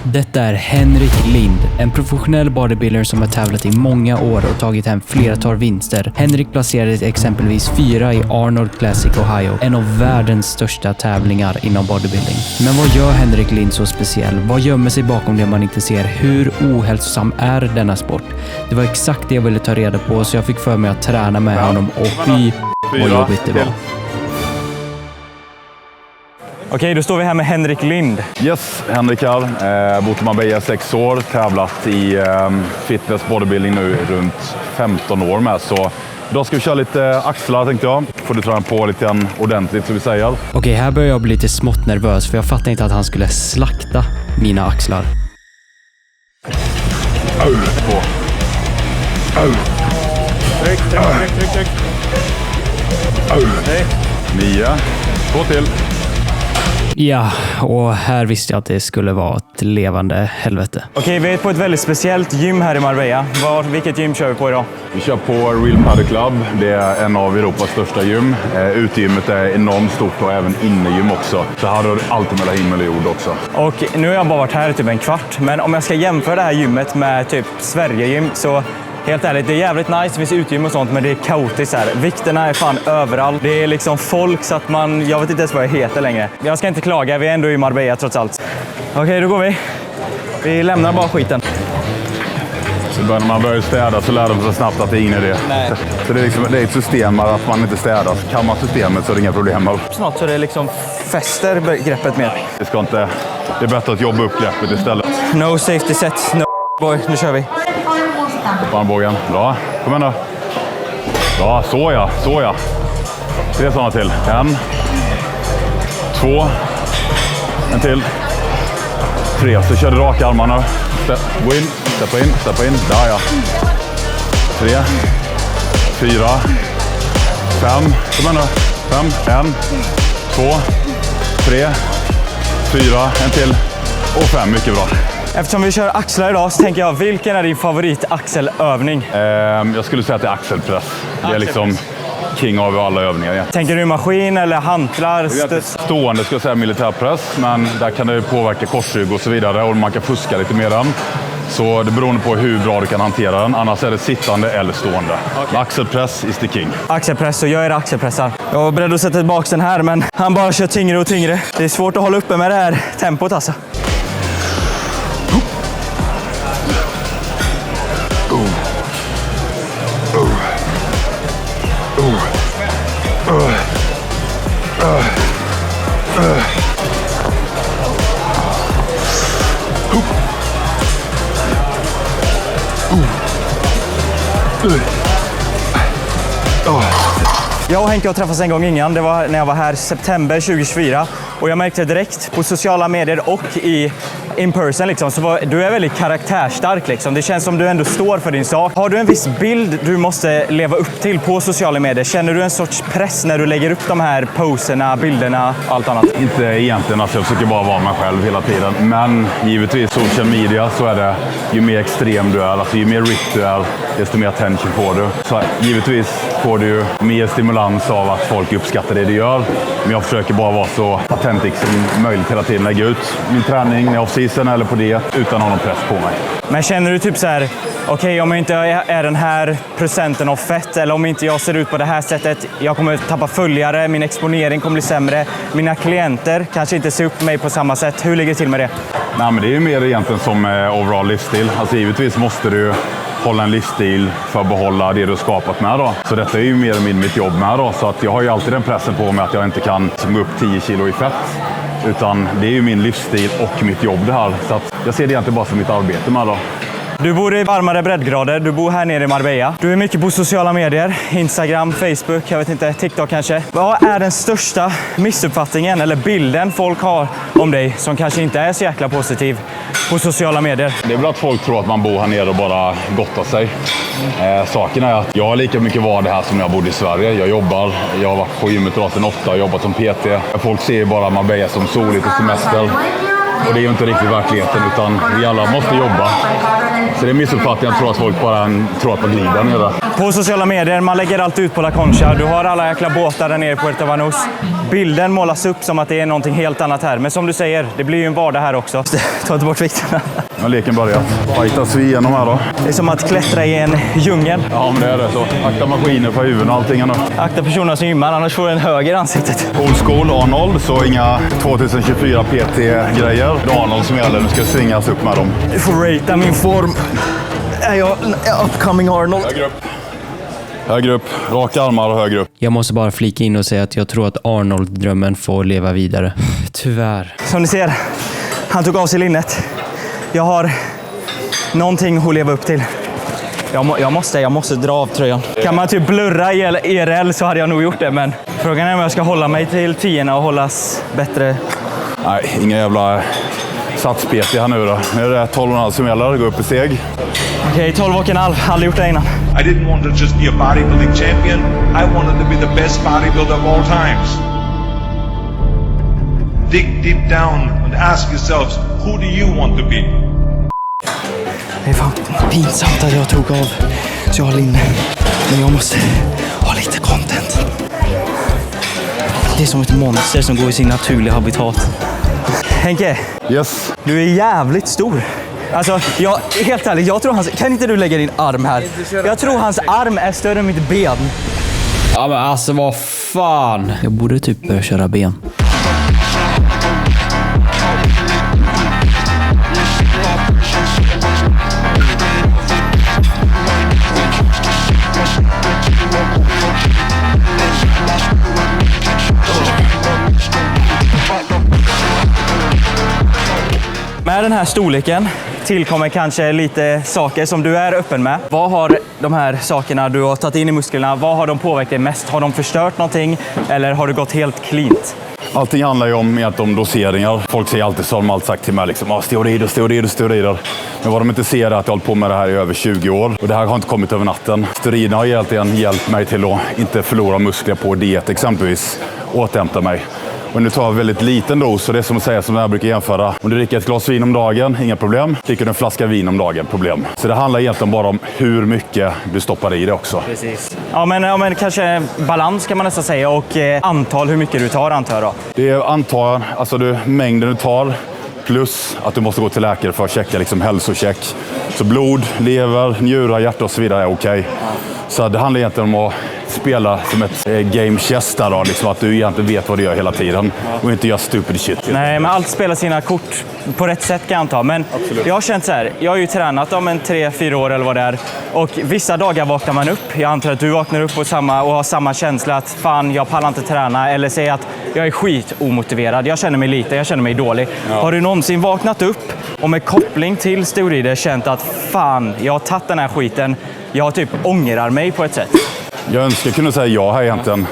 Detta är Henrik Lind, en professionell bodybuilder som har tävlat i många år och tagit hem flertal vinster. Henrik placerade exempelvis 4 i Arnold Classic Ohio, en av världens största tävlingar inom bodybuilding. Men vad gör Henrik Lind så speciell? Vad gömmer sig bakom det man inte ser? Hur ohälsosam är denna sport? Det var exakt det jag ville ta reda på, så jag fick för mig att träna med honom och fy vad jobbigt det var. Okej, då står vi här med Henrik Lind. Yes, Henrik här. Bott i Marbella 6 år. Tävlat i fitness bodybuilding nu runt 15 år med. Så då ska vi köra lite axlar tänkte jag. Får du träna på lite ordentligt så vi säger. Okej, här börjar jag bli lite smått nervös för jag fattar inte att han skulle slakta mina axlar. Två. Tryck. 9. 2 till. Ja, och här visste jag att det skulle vara ett levande helvete. Okej, vi är på ett väldigt speciellt gym här i Marbella. Vilket gym kör vi på idag? Vi kör på Real Paddy Club. Det är en av Europas största gym. Utegymmet är enormt stort och även innegym också. Så här har du alltid mellan himmel och jord också. Och nu har jag bara varit här i typ en kvart. Men om jag ska jämföra det här gymmet med typ Sverigegym så... Helt ärligt, det är jävligt nice, det finns utegym och sånt, men det är kaotiskt här. Vikterna är fan överallt. Det är liksom folk så att jag vet inte ens vad jag heter längre. Jag ska inte klaga, vi är ändå i Marbella trots allt. Okej, då går vi. Vi lämnar bara skiten. Så när man börjar städa så lär de sig snabbt att det är ingen idé. Nej. Så det är ett system att man inte städar. Kan man systemet så är det inga problem. Snart så det liksom fäster greppet mer. Det är bättre att jobba upp greppet istället. No safety set, no boy, nu kör vi. Upp armbågen. Bra. Kom igen då. Bra, så ja. 3 sådana till. 1. 2. En till. 3. Så kör du raka armarna. Gå in, steppa in. Där ja. 3. 4. 5. Kom igen då. 5. 1. 2. 3. 4. En till. Och 5. Mycket bra. Eftersom vi kör axlar idag så tänker jag, vilken är din favoritaxelövning? Jag skulle säga att det är axelpress. Det är liksom king av alla övningar. Tänker du maskin eller hantlar? Stående ska jag säga militärpress, men där kan det påverka korsrygg och så vidare och man kan fuska lite med den. Så det beror på hur bra du kan hantera den. Annars är det sittande eller stående. Okay. Axelpress is the king. Axelpress, så jag är axelpressar. Jag var beredd att sätta tillbaka den här, men han bara kör tyngre och tyngre. Det är svårt att hålla uppe med det här tempot alltså. Jag och Henke har träffats en gång innan. Det var när jag var här i september 2024. Och jag märkte direkt på sociala medier och in person liksom, så du är väldigt karaktärstark liksom. Det känns som du ändå står för din sak. Har du en viss bild du måste leva upp till på sociala medier? Känner du en sorts press när du lägger upp de här poserna, bilderna, allt annat? Inte egentligen, alltså jag försöker bara vara mig själv hela tiden. Men givetvis social media så är det ju mer extrem du är, alltså ju mer ripped du är, desto mer attention får du. Så givetvis får du ju mer stimulans av att folk uppskattar det du gör. Men jag försöker bara vara så authentic som möjligt hela tiden. Lägga ut min träning när jag off-season eller på det utan någon press på mig. Men känner du typ så här, okej, om jag inte är den här procenten av fett eller om inte jag ser ut på det här sättet, jag kommer tappa följare, min exponering kommer bli sämre, mina klienter kanske inte ser upp mig på samma sätt. Hur ligger det till med det? Nej, men det är ju mer egentligen som overall livsstil. Alltså givetvis måste du hålla en livsstil för att behålla det du skapat med då. Så detta är ju mer eller mindre mitt jobb med då. Så att jag har ju alltid den pressen på mig att jag inte kan gå upp 10 kilo i fett. Utan det är ju min livsstil och mitt jobb det här. Så att jag ser det egentligen bara som mitt arbete med då. Du bor i varmare breddgrader, du bor här nere i Marbella. Du är mycket på sociala medier, Instagram, Facebook, jag vet inte, TikTok kanske. Vad är den största missuppfattningen eller bilden folk har om dig som kanske inte är så jäkla positiv på sociala medier? Det är väl att folk tror att man bor här nere och bara gottar sig. Saken är att jag har lika mycket vardag här som när jag bodde i Sverige. Jag har varit på gymmet sedan 8 och jobbat som PT. Folk ser ju bara Marbella som soligt och semester. Och det är ju inte riktigt verkligheten, utan vi alla måste jobba. Så det är missuppfattning. Jag tror att folk bara tror att man glider nere. På sociala medier, man lägger allt ut på La Concha. Du har alla jäkla båtar där nere på Puerto Banús. Bilden målas upp som att det är någonting helt annat här. Men som du säger, det blir ju en vardag här också. Ta inte bort vikterna. Ja, leken börjar. Fightas vi igenom här då? Det är som att klättra i en djungel. Ja, men det är det. Så akta maskiner för huvuden och allting. Akta personer som gymmar, annars får du en höger i ansiktet. Old school Arnold, så inga 2024 PT-grejer. Det är Arnold som gäller. Nu ska jag svingas upp med dem. Du får ratea min form. Är jag upcoming Arnold? Högre upp. Högre upp. Raka armar och högre upp. Jag måste bara flika in och säga att jag tror att Arnold-drömmen får leva vidare. Tyvärr. Som ni ser, han tog av sig linnet. Jag har någonting att leva upp till. Jag måste dra av tröjan. Kan man typ blurra IRL så hade jag nog gjort det, men frågan är om jag ska hålla mig till 10 och hållas bättre. Nej, inga jävla satspet här nu då. Nu är det 12,5 som gäller. Gå upp i steg. Okej, 12,5. Aldrig gjort det innan. I didn't want to just be a bodybuilding champion. I wanted to be the best bodybuilder of all times. Dig deep down and ask yourselves, who do you want to be? Det är fan pinsamt att jag tog av så jag har linne. Men jag måste ha lite content. Det är som ett monster som går i sin naturliga habitat. Henke, Yes. du är jävligt stor. Alltså, helt ärligt, jag tror kan inte du lägga din arm här? Jag tror hans arm är större än mitt ben. Ja men alltså vad fan. Jag borde typ börja köra ben. Med den här storleken tillkommer kanske lite saker som du är öppen med. Vad har de här sakerna du har tagit in i musklerna, vad har de påverkat dig mest? Har de förstört någonting eller har du gått helt cleant? Allting handlar ju om doseringar. Folk säger alltid så, de har alltid sagt till mig liksom, steroider. Men vad de inte ser är att jag har hållit på med det här i över 20 år. Och det här har inte kommit över natten. Steroiderna har egentligen hjälpt mig till att inte förlora muskler på diet exempelvis. Återhämta mig. Och nu tar jag väldigt liten dos, så det är som att säga som jag brukar jämföra. Om du dricker ett glas vin om dagen, inga problem. Dricker du en flaska vin om dagen, problem. Så det handlar egentligen bara om hur mycket du stoppar i det också. Precis. Ja men kanske balans kan man nästan säga och antal hur mycket du tar antar jag då. Det är antal, alltså mängden du tar plus att du måste gå till läkare för att checka liksom hälsocheck. Så blod, lever, njurar, hjärta och så vidare är okej. Så det handlar egentligen om att spela som ett game chess där då, liksom att du egentligen vet vad du gör hela tiden och inte gör stupid shit. Nej, men allt spelar sina kort på rätt sätt kan jag anta. Men absolut. Jag har känt så här, jag har ju tränat om 3-4 år eller vad det är. Och vissa dagar vaknar man upp. Jag antar att du vaknar upp och har samma känsla att fan, jag pallar inte träna. Eller säger att jag är skit omotiverad. Jag känner mig lite, jag känner mig dålig. Ja. Har du någonsin vaknat upp och med koppling till steroider känt att fan, jag har tagit den här skiten. Jag typ ångrar mig på ett sätt. Jag önskar kunna säga ja här egentligen.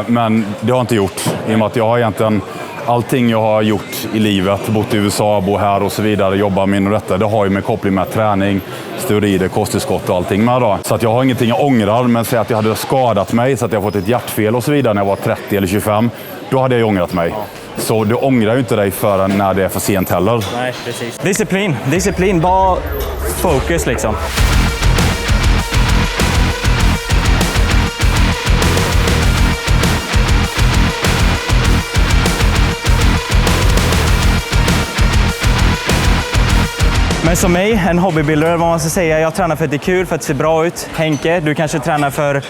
Men det har jag inte gjort. I och med att jag har egentligen allting jag har gjort i livet, bott i USA, bo här och så vidare, jobbar med och detta, det har ju med koppling med träning, steroider, kosttillskott och allting med då. Så att jag har ingenting jag ångrar, men säg att jag hade skadat mig så att jag fått ett hjärtfel och så vidare när jag var 30 eller 25, då hade jag ju ångrat mig. Så du ångrar ju inte dig förrän när det är för sent heller. Nej, precis. Disciplin, bara fokus liksom. Men som mig, en hobbybuilder, vad man ska säga, jag tränar för att det är kul, för att det ser bra ut. Henke, du kanske tränar för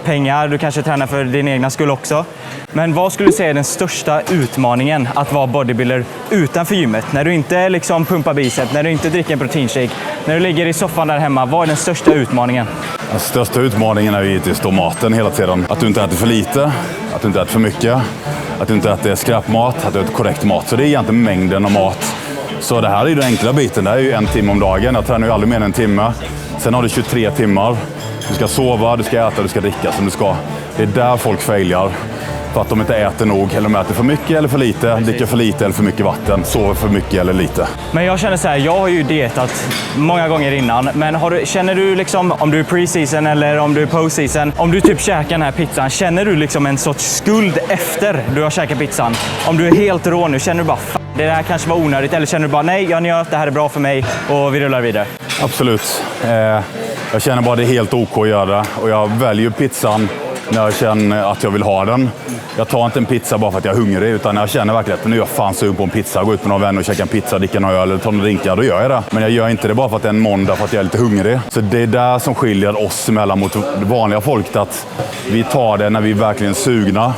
pengar, du kanske tränar för din egna skull också. Men vad skulle du säga är den största utmaningen att vara bodybuilder utanför gymmet? När du inte liksom pumpar bicep, när du inte dricker en proteinshake, när du ligger i soffan där hemma, vad är den största utmaningen? Den största utmaningen är ju givetvis då maten hela tiden. Att du inte äter för lite, att du inte äter för mycket, att du inte äter skräpmat, att du äter korrekt mat. Så det är egentligen mängden av mat. Så det här är ju den enkla biten. Det här är ju 1 timme om dagen. Jag tränar ju aldrig mer än 1 timme. Sen har du 23 timmar. Du ska sova, du ska äta, du ska dricka som du ska. Det är där folk failar. För att de inte äter nog, eller de äter för mycket eller för lite, dricker för lite eller för mycket vatten, sover för mycket eller lite. Men jag känner så här, jag har ju dietat många gånger innan, men känner du liksom, om du är pre-season eller om du är post-season, om du typ käkar den här pizzan, känner du liksom en sorts skuld efter du har käkat pizzan? Om du är helt rå nu, känner du bara det där kanske var onödigt, eller känner du bara nej, jag njöt, det här är bra för mig och vi rullar vidare? Absolut. Jag känner bara det är helt OK att göra det. Och jag väljer pizzan när jag känner att jag vill ha den. Jag tar inte en pizza bara för att jag är hungrig, utan jag känner verkligen att nu är jag fan sugen på en pizza. Gå ut med någon vän och käka en pizza, dricka någon öl eller ta en drink, ja, då gör jag det. Men jag gör inte det bara för att det är en måndag för att jag är lite hungrig. Så det är där som skiljer oss emellan mot vanliga folk, att vi tar det när vi är verkligen sugna.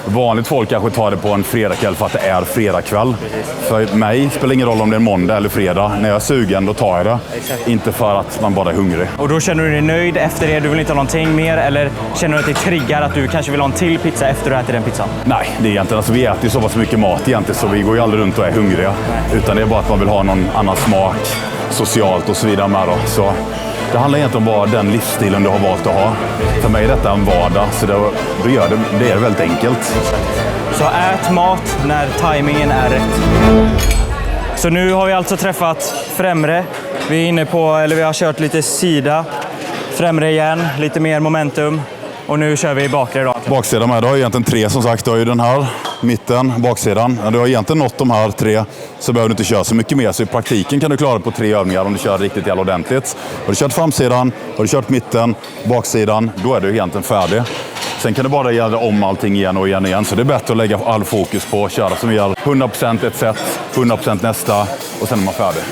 Vanligt folk kanske tar det på en fredagkväll för att det är fredagkväll. För mig spelar ingen roll om det är en måndag eller fredag. När jag är sugen, då tar jag det. Exakt. Inte för att man bara är hungrig. Och då känner du dig nöjd efter det? Du vill inte ha någonting mer? Eller känner du att det triggar att du kanske vill ha en till pizza efter att du ätit den pizzan? Nej, det är egentligen, alltså, vi äter ju så pass mycket mat egentligen så vi går ju aldrig runt och är hungriga. Nej. Utan det är bara att man vill ha någon annan smak, socialt och så vidare med då. Så det handlar egentligen om bara den livsstilen du har valt att ha. För mig är detta en vardag, så då gör det är väldigt enkelt. Så ät mat när timingen är rätt. Så nu har vi alltså träffat främre. Vi är inne på, eller vi har kört lite sida. Främre igen, lite mer momentum. Och nu kör vi bakre då. Baksidan med, du har egentligen 3 som sagt. Du har ju den här, mitten, baksidan. Du har egentligen nått de här 3, så behöver du inte köra så mycket mer. Så i praktiken kan du klara det på 3 övningar om du kör riktigt jävla ordentligt. Har du kört framsidan, har du kört mitten, baksidan, då är du egentligen färdig. Sen kan du bara göra om allting igen och igen. Så det är bättre att lägga all fokus på att köra som vi gör 100% ett set, 100% nästa och sen är man färdig.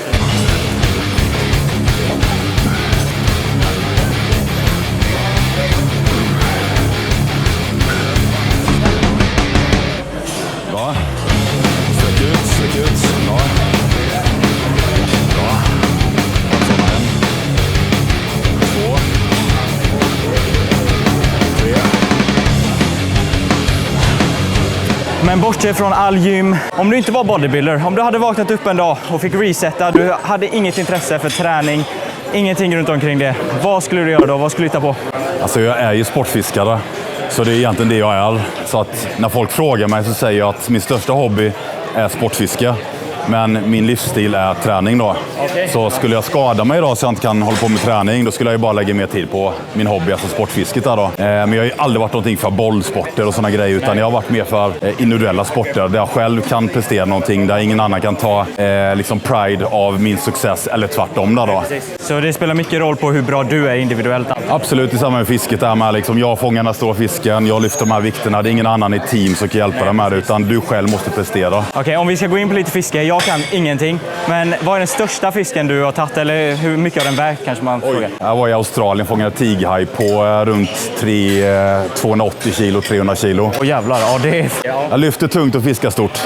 Men bortsett från all gym, om du inte var bodybuilder, om du hade vaknat upp en dag och fick resetta, du hade inget intresse för träning, ingenting runt omkring det. Vad skulle du göra då? Vad skulle du hitta på? Alltså jag är ju sportfiskare, så det är egentligen det jag är. Så att när folk frågar mig så säger jag att min största hobby är sportfiske. Men min livsstil är träning då. Okay. Så skulle jag skada mig då så jag inte kan hålla på med träning, då skulle jag ju bara lägga mer tid på min hobby, alltså sportfisket där då. Men jag har ju aldrig varit någonting för bollsporter och sådana grejer, utan jag har varit mer för individuella sporter där jag själv kan prestera någonting, där ingen annan kan ta liksom pride av min success eller tvärtom där då. Så det spelar mycket roll på hur bra du är individuellt? Absolut, i samband med fisket där med liksom, jag fångar den stora fisken, jag lyfter de här vikterna, det är ingen annan i team som kan hjälpa dig med det, utan du själv måste prestera. Okej, om vi ska gå in på lite fiske, jag kan ingenting. Men vad är den största fisken du har tagit? Eller hur mycket har den vägt kanske man frågar? Jag var i Australien, fångade tigerhaj på runt 280 kilo, 300 kilo. Åh jävlar, ja det är... Jag lyfter tungt och fiskar stort.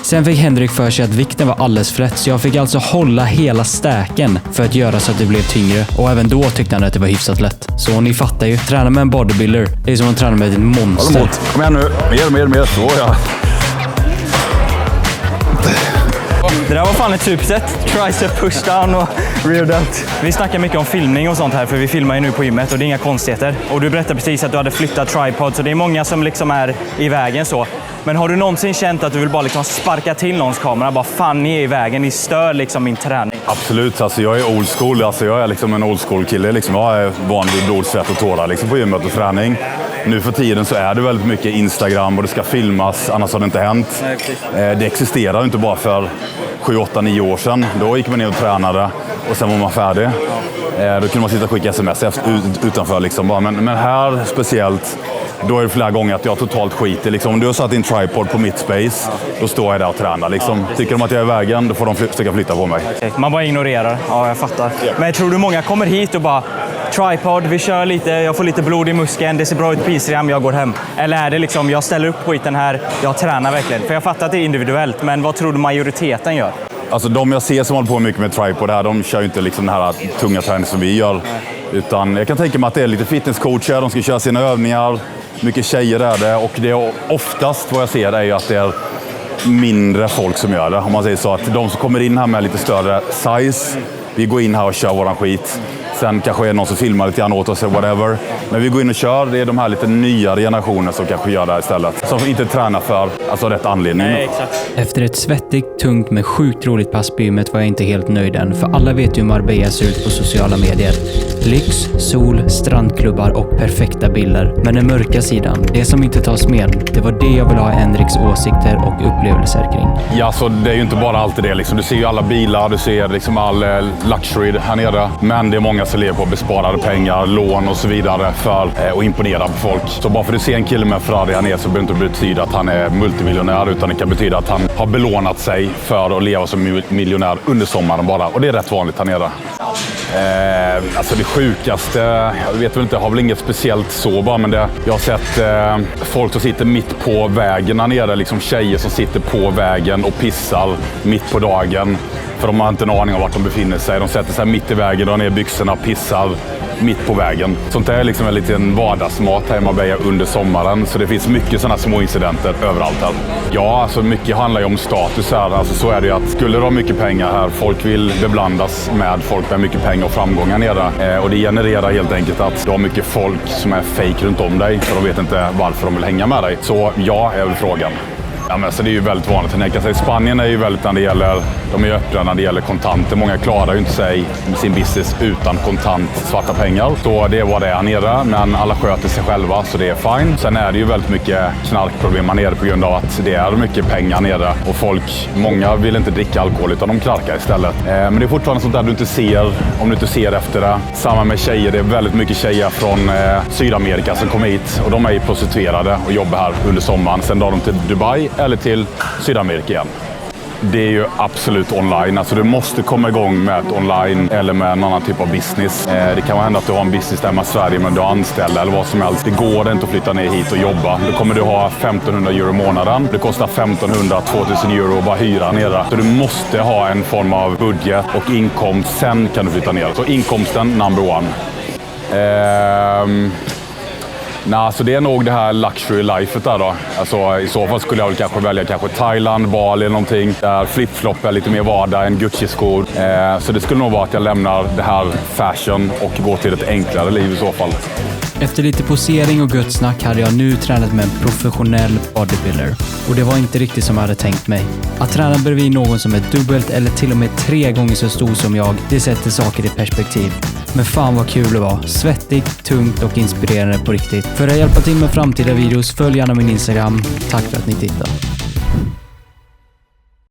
Sen fick Henrik för sig att vikten var alldeles för rätt, så jag fick alltså hålla hela stäken för att göra så att det blev tyngre. Och även då tyckte han att det var hyfsat lätt. Så ni fattar ju, träna med en bodybuilder, det är som att träna med ett monster. Kom igen nu, mer, så ja. Det där var fan ett typset. Tricep pushdown och rear delt. Vi snackar mycket om filmning och sånt här, för vi filmar ju nu på gymmet och det är inga konstigheter. Och du berättade precis att du hade flyttat tripod, så det är många som liksom är i vägen så. Men har du någonsin känt att du vill bara liksom sparka till någons kamera? Bara fan, ni är i vägen, ni stör liksom min träning. Absolut, alltså jag är old school. Alltså jag är liksom en old school kille. Liksom. Jag är van vid blod, svett och tårar liksom på gymmet och träning. Nu för tiden så är det väldigt mycket Instagram och det ska filmas, annars har det inte hänt. Det existerar inte bara för 7, 8, 9 år sedan. Då gick man ner och tränade och sen var man färdig. Då kunde man sitta och skicka sms utanför liksom bara. Men här speciellt, då är det flera gånger att jag totalt skiter. Liksom, om du har satt in tripod på mitt space, då står jag där och tränar. Liksom. Tycker de att jag är i vägen, då får de försöka flytta på mig. Man bara ignorerar. Ja, jag fattar. Men tror du många kommer hit och bara tripod, vi kör lite, jag får lite blod i muskeln, det ser bra ut på Instagram, jag går hem. Eller är det liksom, jag ställer upp skiten här, jag tränar verkligen. För jag fattar att det är individuellt, men vad tror du majoriteten gör? Alltså de jag ser som håller på mycket med tripod här, de kör ju inte liksom den här tunga träningen som vi gör. Utan jag kan tänka mig att det är lite fitnesscoacher, de ska köra sina övningar. Mycket tjejer är det, och det är oftast vad jag ser är ju att det är mindre folk som gör det. Om man säger så, att de som kommer in här med lite större size, vi går in här och kör våran skit. Sen kanske är det någon som filmar lite grann åt oss eller whatever. Men vi går in och kör. Det är de här lite nyare generationer som kanske gör det här istället. Som inte tränar för rätt anledning. Nej, exakt. Efter ett svettigt, tungt men sjukt roligt pass på gymmet var jag inte helt nöjd än, för alla vet ju hur Marbella ser ut på sociala medier. Lyx, sol, strandklubbar och perfekta bilder. Men den mörka sidan, det som inte tas med, det var det jag ville ha Henriks åsikter och upplevelser kring. Ja, så det är ju inte bara alltid det. Liksom. Du ser ju alla bilar, du ser liksom all luxury här nere. Men det är många som lever på besparade pengar, lån och så vidare för att imponera på folk. Så bara för att du ser en kille med Ferrari här nere så behöver det inte betyda att han är multimiljonär, utan det kan betyda att han har belånat sig för att leva som miljonär under sommaren bara. Och det är rätt vanligt här nere. Alltså det sjukaste, jag vet väl inte, jag har väl inget speciellt så bara, men jag har sett folk som sitter mitt på vägen här nere, liksom tjejer som sitter på vägen och pissar mitt på dagen. För de har inte en aning om vart de befinner sig. De sätter sig mitt i vägen, drar ner byxorna och pissar mitt på vägen. Sånt där är liksom en liten vardagsmat här i Marbella under sommaren. Så det finns mycket sådana små incidenter överallt här. Ja, alltså mycket handlar ju om status här. Alltså så är det ju att skulle du ha mycket pengar här, folk vill beblandas med folk med mycket pengar och framgångar nere. Och det genererar helt enkelt att du har mycket folk som är fake runt om dig. För de vet inte varför de vill hänga med dig. Så ja, är väl frågan. Ja, men så det är ju väldigt vanligt. Jag kan säga, Spanien är ju väldigt när det gäller, de är öppna när det gäller kontanter. Många klarar ju inte sig med sin business utan kontant svarta pengar. Så det är vad det är här nere, men alla sköter sig själva så det är fine. Sen är det ju väldigt mycket knarkproblem här nere på grund av att det är mycket pengar nere. Och många vill inte dricka alkohol utan de knarkar istället. Men det är fortfarande sånt där du inte ser om du inte ser efter det. Samma med tjejer, det är väldigt mycket tjejer från Sydamerika som kommer hit. Och de är ju prostituerade och jobbar här under sommaren. Sen drar de till Dubai eller till Sydamerika igen. Det är ju absolut online. Alltså du måste komma igång med ett online eller med en annan typ av business. Det kan hända att du har en business där med Sverige men du har anställda eller vad som helst. Det går inte att flytta ner hit och jobba. Då kommer du ha 1500 euro i månaden. Det kostar 1500-2000 euro att bara hyra nere. Så du måste ha en form av budget och inkomst. Sen kan du flytta ner. Så inkomsten, number one. Nej, så det är nog det här luxury-lifet där då. Alltså, i så fall skulle jag väl kanske välja Thailand, Bali eller någonting. Där flip-flop är lite mer vardag än Gucci-skor. Så det skulle nog vara att jag lämnar det här fashion och går till ett enklare liv i så fall. Efter lite posering och gött snack hade jag nu tränat med en professionell bodybuilder. Och det var inte riktigt som jag hade tänkt mig. Att träna bredvid någon som är dubbelt eller till och med 3 gånger så stor som jag, det sätter saker i perspektiv. Men fan vad kul det var. Svettigt, tungt och inspirerande på riktigt. För att hjälpa till med framtida videos, följ gärna min Instagram. Tack för att ni tittar.